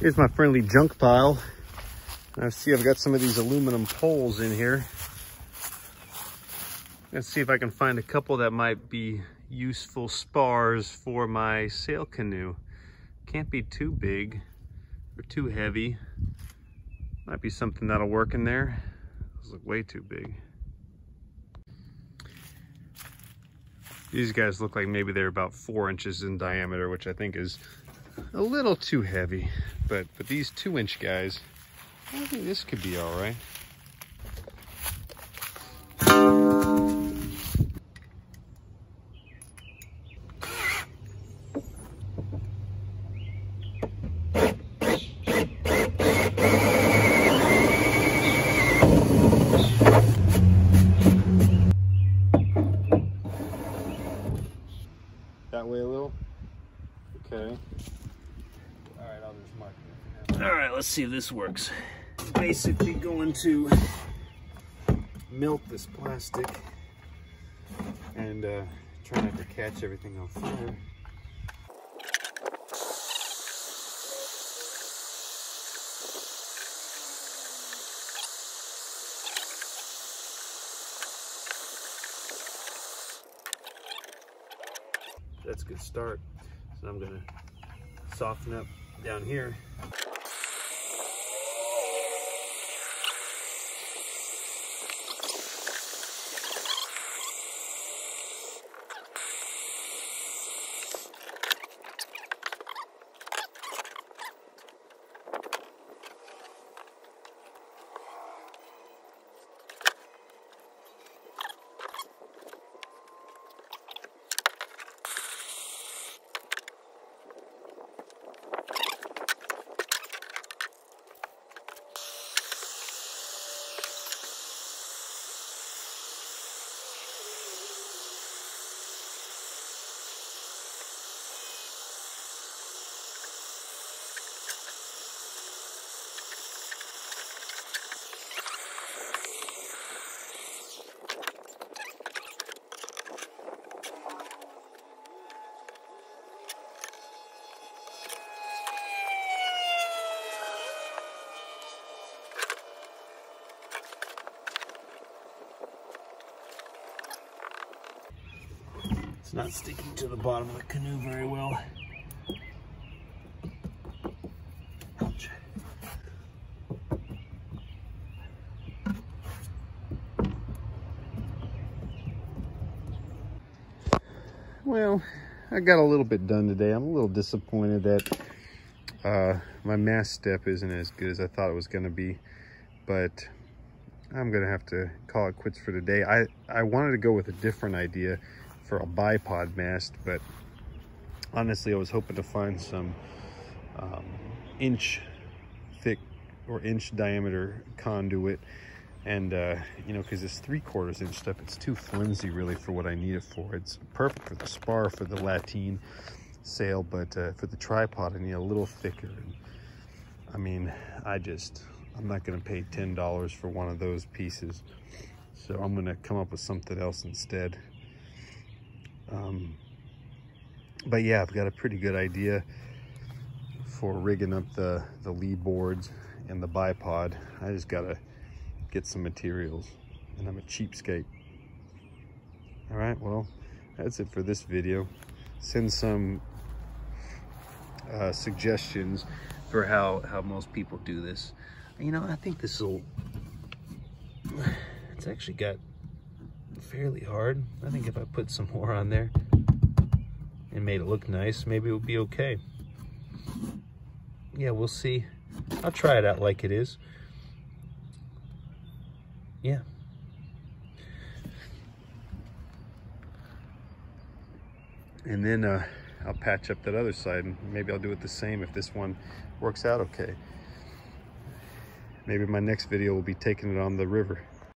Here's my friendly junk pile. I see I've got some of these aluminum poles in here. Let's see if I can find a couple that might be useful spars for my sail canoe. Can't be too big or too heavy. Might be something that'll work in there. Those look way too big. These guys look like maybe they're about 4 inches in diameter, which I think is a little too heavy. But these 2-inch guys, I think this could be all right. That way a little? Okay. All right, I'll just mark it. All right, let's see if this works. Basically going to melt this plastic and try not to catch everything on fire. That's a good start. So I'm gonna soften up down here. It's not sticking to the bottom of the canoe very well. Ouch. Well, I got a little bit done today. I'm a little disappointed that my mast step isn't as good as I thought it was going to be, but I'm going to have to call it quits for today. I wanted to go with a different idea for a bipod mast, but honestly I was hoping to find some inch thick or inch diameter conduit, and you know, because this 3/4 inch stuff, it's too flimsy really for what I need it for. It's perfect for the spar for the lateen sail, but for the tripod I need a little thicker. And I mean, I'm not going to pay $10 for one of those pieces, so I'm going to come up with something else instead. But yeah, I've got a pretty good idea for rigging up the lee boards and the bipod. I just gotta get some materials, and I'm a cheapskate. All right, well, that's it for this video. Send some suggestions for how most people do this. You know, I think it's actually got fairly hard. I think if I put some more on there and made it look nice, maybe it would be okay. Yeah, we'll see. I'll try it out like it is. Yeah. And then I'll patch up that other side, and maybe I'll do it the same if this one works out okay. Maybe my next video will be taking it on the river.